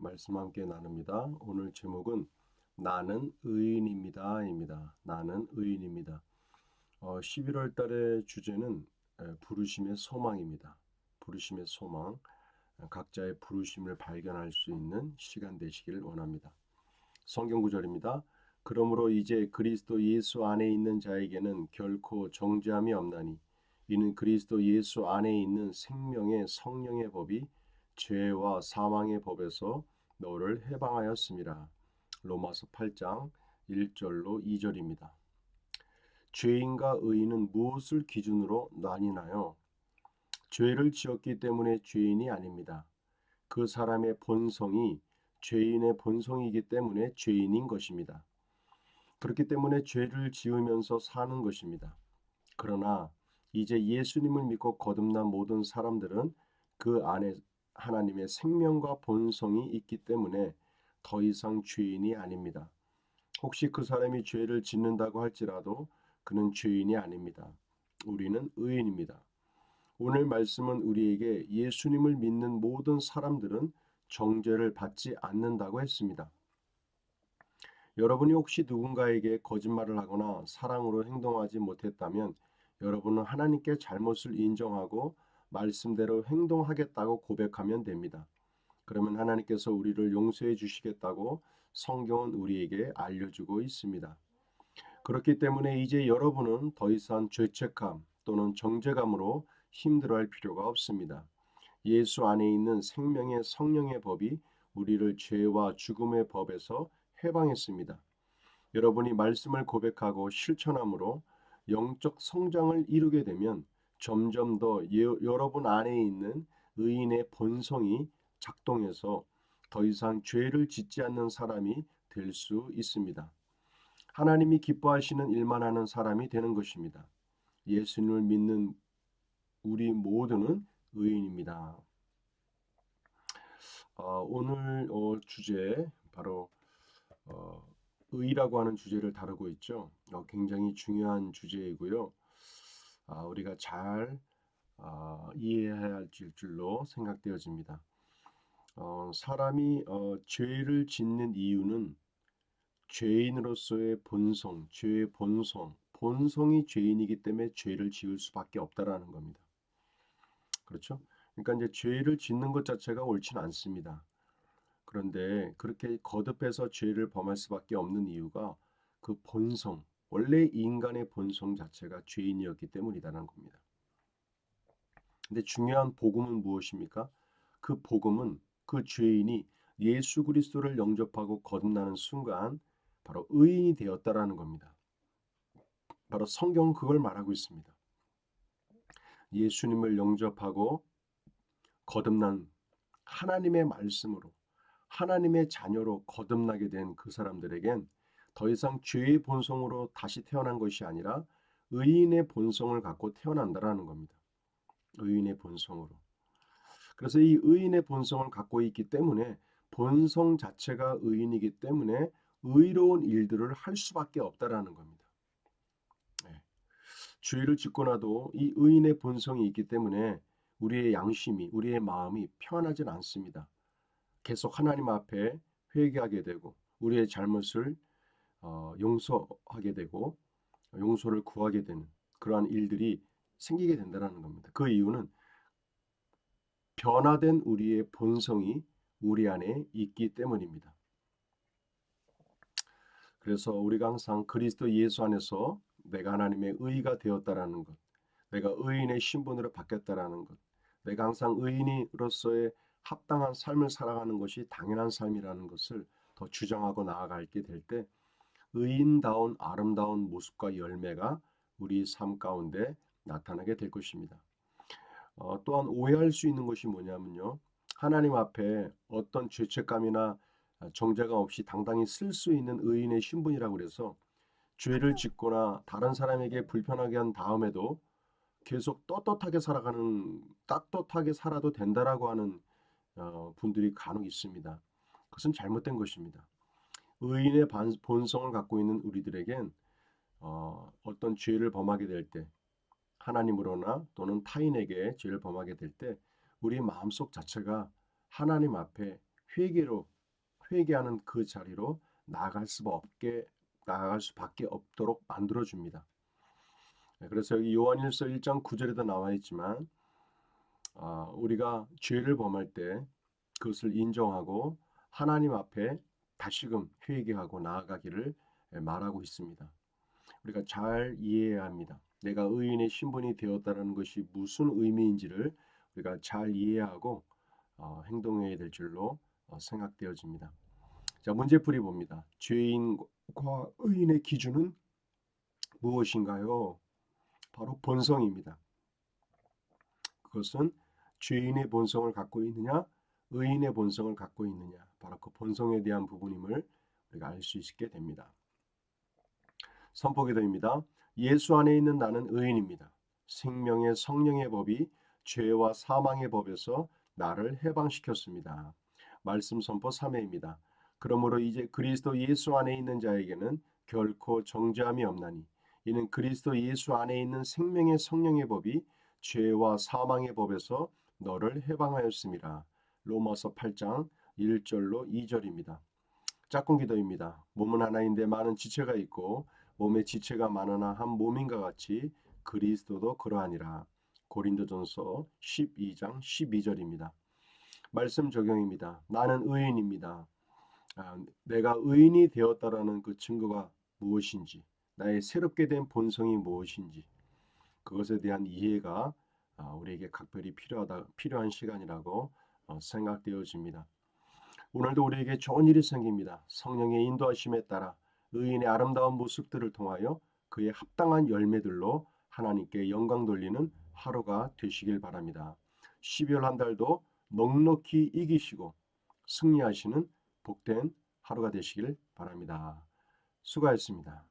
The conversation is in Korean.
말씀 함께 나눕니다. 오늘 제목은 나는 의인입니다입니다. 나는 의인입니다. 11월 달의 주제는 부르심의 소망입니다. 부르심의 소망, 각자의 부르심을 발견할 수 있는 시간 되시기를 원합니다. 성경 구절입니다. 그러므로 이제 그리스도 예수 안에 있는 자에게는 결코 정죄함이 없나니 이는 그리스도 예수 안에 있는 생명의 성령의 법이 죄와 사망의 법에서 너를 해방하였습니다. 로마서 8장 1절로 2절입니다. 죄인과 의인은 무엇을 기준으로 나뉘나요? 죄를 지었기 때문에 죄인이 아닙니다. 그 사람의 본성이 죄인의 본성이기 때문에 죄인인 것입니다. 그렇기 때문에 죄를 지으면서 사는 것입니다. 그러나 이제 예수님을 믿고 거듭난 모든 사람들은 그 안에 하나님의 생명과 본성이 있기 때문에 더 이상 죄인이 아닙니다. 혹시 그 사람이 죄를 짓는다고 할지라도 그는 죄인이 아닙니다. 우리는 의인입니다. 오늘 말씀은 우리에게 예수님을 믿는 모든 사람들은 정죄를 받지 않는다고 했습니다. 여러분이 혹시 누군가에게 거짓말을 하거나 사랑으로 행동하지 못했다면 여러분은 하나님께 잘못을 인정하고 말씀대로 행동하겠다고 고백하면 됩니다. 그러면 하나님께서 우리를 용서해 주시겠다고 성경은 우리에게 알려주고 있습니다. 그렇기 때문에 이제 여러분은 더 이상 죄책감 또는 정죄감으로 힘들어할 필요가 없습니다. 예수 안에 있는 생명의 성령의 법이 우리를 죄와 죽음의 법에서 해방했습니다. 여러분이 말씀을 고백하고 실천함으로 영적 성장을 이루게 되면 점점 더 여러분 안에 있는 의인의 본성이 작동해서 더 이상 죄를 짓지 않는 사람이 될 수 있습니다. 하나님이 기뻐하시는 일만 하는 사람이 되는 것입니다. 예수님을 믿는 우리 모두는 의인입니다. 오늘 주제 바로 어, 의라고 하는 주제를 다루고 있죠. 굉장히 중요한 주제이고요. 우리가 잘 이해해야 할 줄로 생각되어집니다. 사람이 죄를 짓는 이유는 죄인으로서의 본성, 죄의 본성이 죄인이기 때문에 죄를 지을 수밖에 없다라는 겁니다. 그렇죠? 그러니까 이제 죄를 짓는 것 자체가 옳지는 않습니다. 그런데 그렇게 거듭해서 죄를 범할 수밖에 없는 이유가 그 본성, 원래 인간의 본성 자체가 죄인이었기 때문이라는 겁니다. 근데 중요한 복음은 무엇입니까? 그 복음은 그 죄인이 예수 그리스도를 영접하고 거듭나는 순간 바로 의인이 되었다라는 겁니다. 바로 성경은 그걸 말하고 있습니다. 예수님을 영접하고 거듭난 하나님의 말씀으로 하나님의 자녀로 거듭나게 된 그 사람들에겐 더 이상 죄의 본성으로 다시 태어난 것이 아니라 의인의 본성을 갖고 태어난다라는 겁니다. 의인의 본성으로. 그래서 이 의인의 본성을 갖고 있기 때문에 본성 자체가 의인이기 때문에 의로운 일들을 할 수밖에 없다라는 겁니다. 네. 죄를 짓고 나도 이 의인의 본성이 있기 때문에 우리의 양심이, 우리의 마음이 평안하진 않습니다. 계속 하나님 앞에 회개하게 되고 우리의 잘못을 용서하게 되고 용서를 구하게 되는 그러한 일들이 생기게 된다는 겁니다. 그 이유는 변화된 우리의 본성이 우리 안에 있기 때문입니다. 그래서 우리가 항상 그리스도 예수 안에서 내가 하나님의 의가 되었다라는 것, 내가 의인의 신분으로 바뀌었다라는 것, 내가 항상 의인으로서의 합당한 삶을 살아가는 것이 당연한 삶이라는 것을 더 주장하고 나아가게 될 때 의인다운 아름다운 모습과 열매가 우리 삶 가운데 나타나게 될 것입니다. 또한 오해할 수 있는 것이 뭐냐면요. 하나님 앞에 어떤 죄책감이나 정죄감 없이 당당히 쓸 수 있는 의인의 신분이라고 그래서 죄를 짓거나 다른 사람에게 불편하게 한 다음에도 계속 떳떳하게 살아도 된다라고 하는 분들이 간혹 있습니다. 그것은 잘못된 것입니다. 의인의 본성을 갖고 있는 우리들에겐 어떤 죄를 범하게 될 때 하나님으로나 또는 타인에게 죄를 범하게 될 때 우리 마음속 자체가 하나님 앞에 회개로 회개하는 그 자리로 나아갈 수밖에 없도록 만들어 줍니다. 그래서 여기 요한일서 1장 9절에도 나와 있지만 우리가 죄를 범할 때 그것을 인정하고 하나님 앞에 다시금 회개하고 나아가기를 말하고 있습니다. 우리가 잘 이해해야 합니다. 내가 의인의 신분이 되었다는 것이 무슨 의미인지를 우리가 잘 이해하고 행동해야 될 줄로 생각되어집니다. 자, 문제풀이 봅니다. 죄인과 의인의 기준은 무엇인가요? 바로 본성입니다. 그것은 죄인의 본성을 갖고 있느냐, 의인의 본성을 갖고 있느냐, 바로 그 본성에 대한 부분임을 우리가 알 수 있게 됩니다. 선포기도입니다. 예수 안에 있는 나는 의인입니다. 생명의 성령의 법이 죄와 사망의 법에서 나를 해방시켰습니다. 말씀 선포 3회입니다. 그러므로 이제 그리스도 예수 안에 있는 자에게는 결코 정죄함이 없나니 이는 그리스도 예수 안에 있는 생명의 성령의 법이 죄와 사망의 법에서 너를 해방하였습니다. 로마서 8장 1절로 2절입니다. 짝꿍 기도입니다. 몸은 하나인데 많은 지체가 있고 몸에 지체가 많으나 한 몸인가 같이 그리스도도 그러하니라. 고린도전서 12장 12절입니다. 말씀 적용입니다. 나는 의인입니다. 내가 의인이 되었다라는 그 증거가 무엇인지, 나의 새롭게 된 본성이 무엇인지, 그것에 대한 이해가 우리에게 각별히 필요한 시간이라고 생각되어집니다. 오늘도 우리에게 좋은 일이 생깁니다. 성령의 인도하심에 따라 의인의 아름다운 모습들을 통하여 그의 합당한 열매들로 하나님께 영광 돌리는 하루가 되시길 바랍니다. 12월 한 달도 넉넉히 이기시고 승리하시는 복된 하루가 되시길 바랍니다. 수고하셨습니다.